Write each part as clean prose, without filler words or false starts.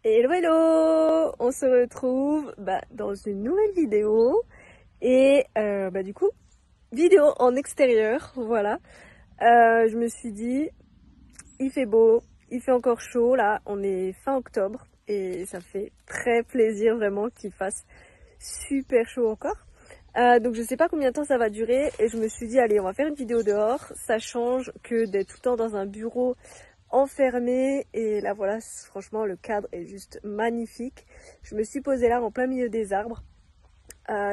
Hello hello, on se retrouve dans une nouvelle vidéo et du coup vidéo en extérieur, voilà. Je me suis dit il fait beau, il fait encore chaud là, on est fin octobre et ça fait très plaisir vraiment qu'il fasse super chaud encore. Donc je sais pas combien de temps ça va durer et je me suis dit allez on va faire une vidéo dehors, ça change que d'être tout le temps dans un bureau enfermée. Et là voilà, franchement le cadre est juste magnifique. Je me suis posée là en plein milieu des arbres,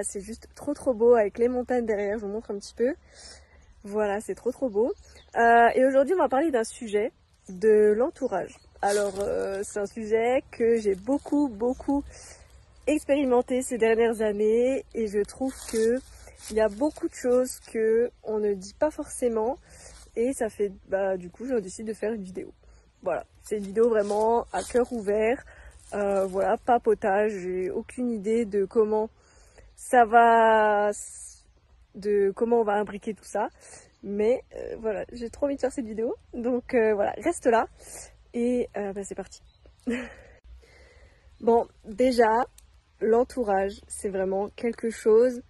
c'est juste trop beau avec les montagnes derrière. Je vous montre un petit peu, voilà, c'est trop beau. Et aujourd'hui on va parler d'un sujet, de l'entourage. Alors c'est un sujet que j'ai beaucoup expérimenté ces dernières années et je trouve que il y a beaucoup de choses que on ne dit pas forcément. Et ça fait, du coup, j'ai décidé de faire une vidéo. Voilà, c'est une vidéo vraiment à cœur ouvert. Voilà, papotage. J'ai aucune idée de comment ça va, de comment on va imbriquer tout ça. Mais voilà, j'ai trop envie de faire cette vidéo. Donc voilà, reste là. Et c'est parti. Bon, déjà, l'entourage, c'est vraiment quelque chose.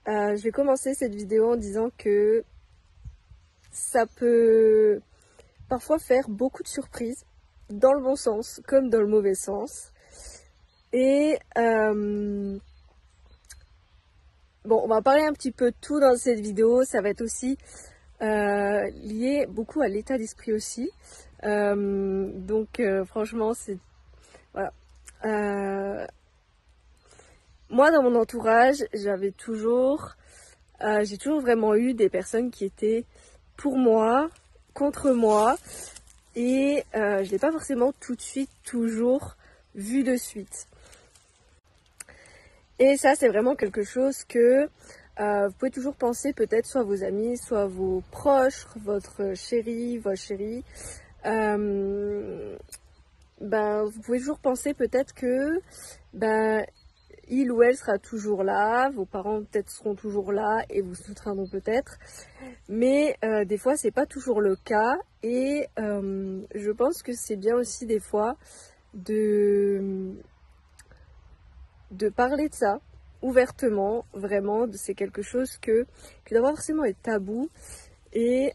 Je vais commencer cette vidéo en disant que ça peut parfois faire beaucoup de surprises, dans le bon sens comme dans le mauvais sens. Et bon, on va parler un petit peu de tout dans cette vidéo. Ça va être aussi lié beaucoup à l'état d'esprit aussi. Donc franchement, c'est... Voilà. Moi, dans mon entourage, j'ai toujours vraiment eu des personnes qui étaient pour moi, contre moi, et je l'ai pas forcément tout de suite toujours vu de suite. Et ça, c'est vraiment quelque chose que vous pouvez toujours penser, peut-être soit vos amis, soit vos proches, votre chéri, votre chérie. Vous pouvez toujours penser peut-être que il ou elle sera toujours là, vos parents peut-être seront toujours là et vous soutiendront peut-être, mais des fois c'est pas toujours le cas. Et je pense que c'est bien aussi des fois de parler de ça ouvertement. Vraiment, c'est quelque chose qui doit pas forcément être tabou. Et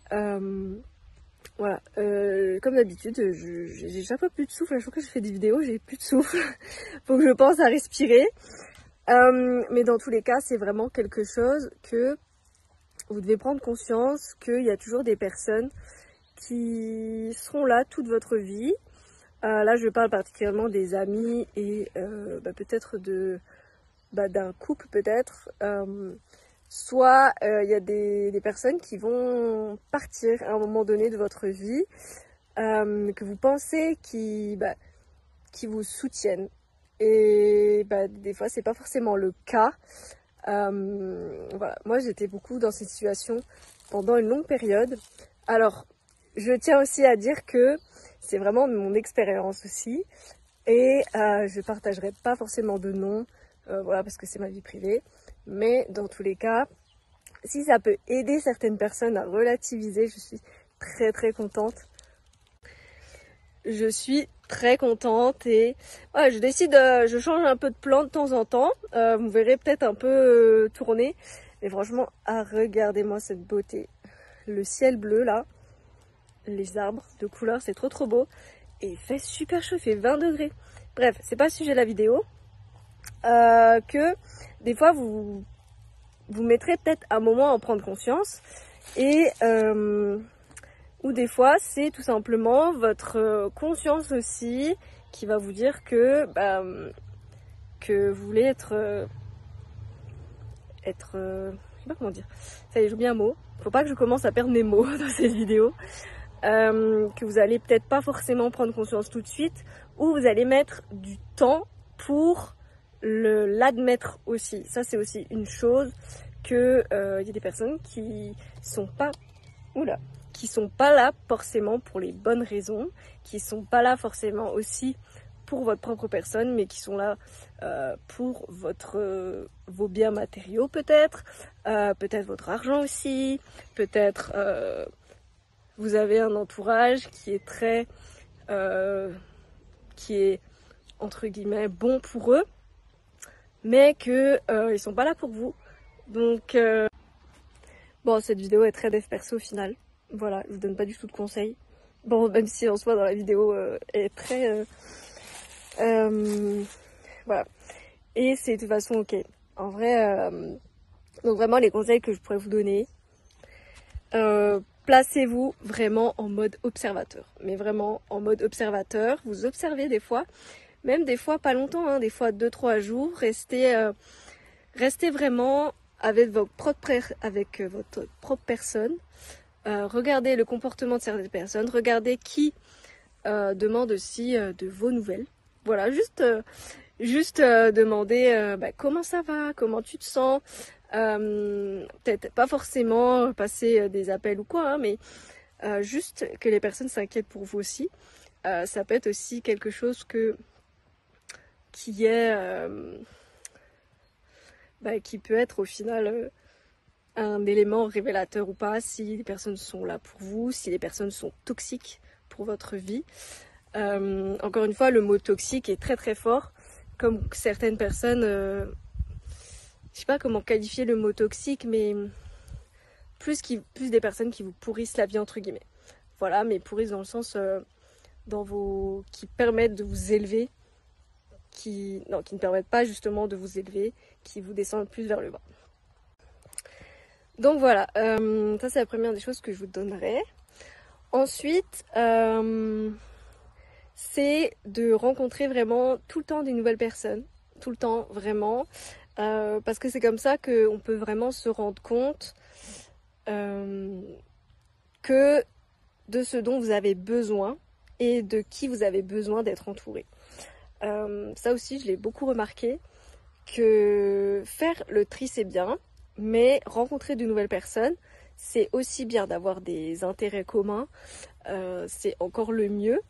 voilà, comme d'habitude, j'ai chaque fois plus de souffle. À chaque fois que je fais des vidéos, j'ai plus de souffle. Faut que je pense à respirer. Mais dans tous les cas, c'est vraiment quelque chose que vous devez prendre conscience qu'il y a toujours des personnes qui seront là toute votre vie. Là, je parle particulièrement des amis et peut-être d'un couple peut-être. Soit il y a des personnes qui vont partir à un moment donné de votre vie, que vous pensez qui vous soutiennent. Et des fois c'est pas forcément le cas. Voilà, moi j'étais beaucoup dans cette situation pendant une longue période. Alors je tiens aussi à dire que c'est vraiment mon expérience aussi, et je partagerai pas forcément de nom, voilà, parce que c'est ma vie privée. Mais dans tous les cas, si ça peut aider certaines personnes à relativiser, je suis très contente. Je suis très contente et voilà, je change un peu de plan de temps en temps. Vous verrez peut-être un peu tourner, mais franchement, regardez-moi cette beauté. Le ciel bleu là, les arbres de couleur, c'est trop beau. Et il fait super chaud, il fait 20 degrés. Bref, c'est pas le sujet de la vidéo. Que des fois vous mettrez peut-être un moment à en prendre conscience, et ou des fois c'est tout simplement votre conscience aussi qui va vous dire que vous voulez être je sais pas comment dire, ça y est, j'oublie un mot, faut pas que je commence à perdre mes mots dans cette vidéo. Que vous allez peut-être pas forcément prendre conscience tout de suite, ou vous allez mettre du temps pour l'admettre aussi. Ça c'est aussi une chose, que y a des personnes qui sont pas là forcément pour les bonnes raisons, qui sont pas là forcément aussi pour votre propre personne, mais qui sont là pour vos biens matériaux peut-être, peut-être votre argent aussi, peut-être vous avez un entourage qui est entre guillemets bons pour eux, mais que ils sont pas là pour vous. Donc bon, cette vidéo est très dev perso au final. Voilà, je vous donne pas du tout de conseils. Bon, même si en soi dans la vidéo est très voilà. Et c'est de toute façon ok. En vrai, donc vraiment les conseils que je pourrais vous donner, placez-vous vraiment en mode observateur. Mais vraiment en mode observateur. Vous observez des fois, même des fois pas longtemps, hein, des fois 2-3 jours. Restez vraiment avec votre propre personne. Regardez le comportement de certaines personnes. Regardez qui demande aussi de vos nouvelles. Voilà, juste demander comment ça va, comment tu te sens. Peut-être pas forcément passer des appels ou quoi, hein, mais juste que les personnes s'inquiètent pour vous aussi. Ça peut être aussi quelque chose qui peut être au final un élément révélateur ou pas, si les personnes sont là pour vous, si les personnes sont toxiques pour votre vie. Encore une fois, le mot toxique est très très fort, comme certaines personnes, je sais pas comment qualifier le mot toxique, mais plus des personnes qui vous pourrissent la vie entre guillemets. Voilà, mais pourrissent dans le sens qui permettent de vous élever, qui ne permettent pas justement de vous élever, qui vous descendent plus vers le bas. Donc voilà, ça c'est la première des choses que je vous donnerai. Ensuite, c'est de rencontrer vraiment tout le temps des nouvelles personnes, tout le temps vraiment, parce que c'est comme ça qu'on peut vraiment se rendre compte que de ce dont vous avez besoin et de qui vous avez besoin d'être entouré. Ça aussi, je l'ai beaucoup remarqué, que faire le tri c'est bien, mais rencontrer de nouvelles personnes, c'est aussi bien d'avoir des intérêts communs, c'est encore le mieux.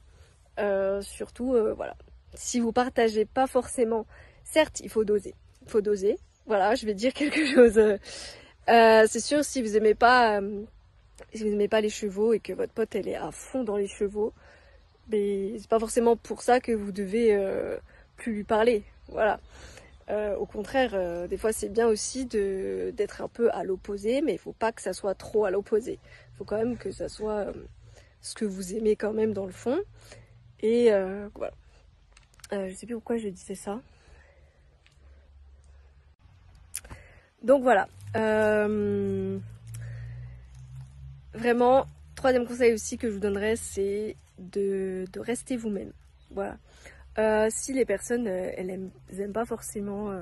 Surtout, voilà. Si vous partagez pas forcément, certes, il faut doser. Voilà, je vais dire quelque chose. C'est sûr, si vous aimez pas les chevaux et que votre pote elle est à fond dans les chevaux, mais c'est pas forcément pour ça que vous devez plus lui parler. Voilà. Au contraire, des fois c'est bien aussi d'être un peu à l'opposé, mais il faut pas que ça soit trop à l'opposé. Il faut quand même que ça soit ce que vous aimez quand même dans le fond. Et voilà. Je sais plus pourquoi je disais ça. Donc voilà. Vraiment, troisième conseil aussi que je vous donnerais, c'est de rester vous-même. Voilà. Si les personnes, elles aiment pas forcément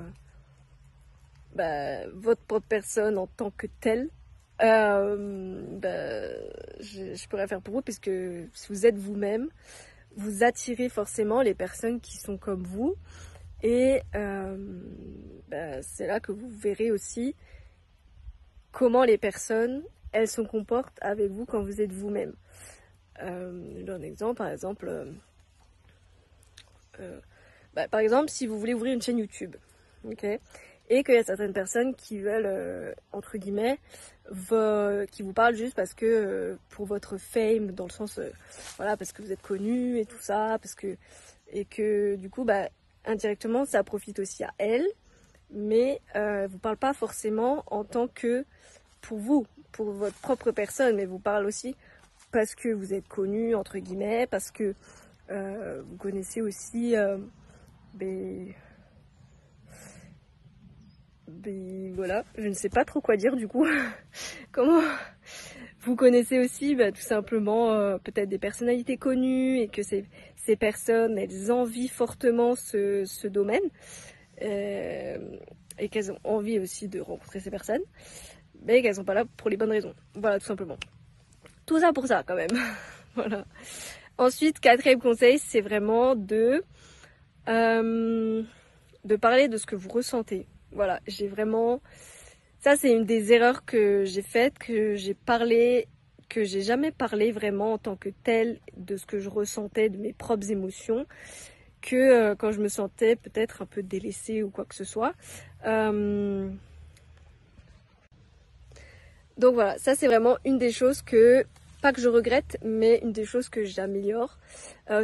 votre propre personne en tant que telle, je pourrais faire pour vous, puisque si vous êtes vous-même, vous attirez forcément les personnes qui sont comme vous. Et c'est là que vous verrez aussi comment les personnes, elles se comportent avec vous quand vous êtes vous-même. Je donne un exemple, par exemple, si vous voulez ouvrir une chaîne YouTube, ok, et qu'il y a certaines personnes qui veulent, entre guillemets, qui vous parlent juste parce que pour votre fame, dans le sens, voilà, parce que vous êtes connu et tout ça, et que du coup, indirectement, ça profite aussi à elles, mais vous parlent pas forcément en tant que pour vous, pour votre propre personne, mais vous parlent aussi parce que vous êtes connu, entre guillemets, parce que vous connaissez aussi voilà, je ne sais pas trop quoi dire du coup. Comment vous connaissez aussi tout simplement peut-être des personnalités connues et que ces personnes, elles envient fortement ce domaine et qu'elles ont envie aussi de rencontrer ces personnes, mais qu'elles sont pas là pour les bonnes raisons. Voilà, tout simplement. Tout ça pour ça quand même. Voilà. Ensuite, quatrième conseil, c'est vraiment de parler de ce que vous ressentez. Voilà, ça c'est une des erreurs que j'ai faites, que j'ai jamais parlé vraiment en tant que telle de ce que je ressentais, de mes propres émotions, que quand je me sentais peut-être un peu délaissée ou quoi que ce soit. Donc voilà, ça c'est vraiment une des choses que pas que je regrette, mais une des choses que j'améliore.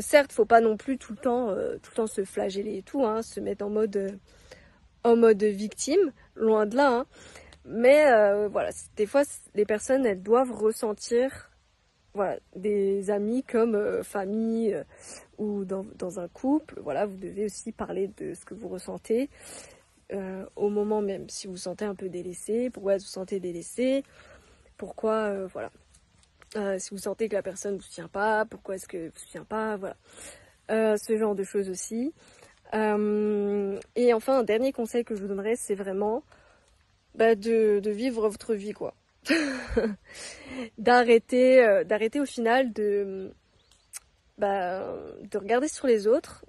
Certes, faut pas non plus tout le temps se flageller et tout, hein, se mettre en mode victime, loin de là. Hein. Mais voilà, des fois, les personnes, elles doivent ressentir, voilà, des amis comme famille ou dans un couple. Voilà, vous devez aussi parler de ce que vous ressentez au moment même. Si vous vous sentez un peu délaissé, pourquoi vous vous sentez délaissé, pourquoi, voilà. Si vous sentez que la personne ne vous soutient pas, pourquoi est-ce que vous soutient pas, voilà. Ce genre de choses aussi. Et enfin, un dernier conseil que je vous donnerais, c'est vraiment de vivre votre vie, quoi. d'arrêter au final de regarder sur les autres.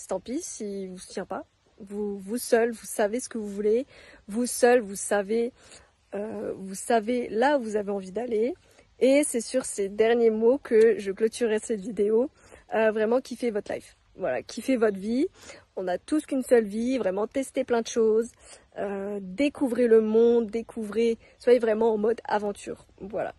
Tant pis s'ils vous soutiennent pas. Vous seul, vous savez ce que vous voulez. Vous seul, vous savez là où vous avez envie d'aller. Et c'est sur ces derniers mots que je clôturerai cette vidéo. Vraiment, kiffez votre life. Voilà, kiffez votre vie. On a tous qu'une seule vie. Vraiment, testez plein de choses. Découvrez le monde, soyez vraiment en mode aventure. Voilà.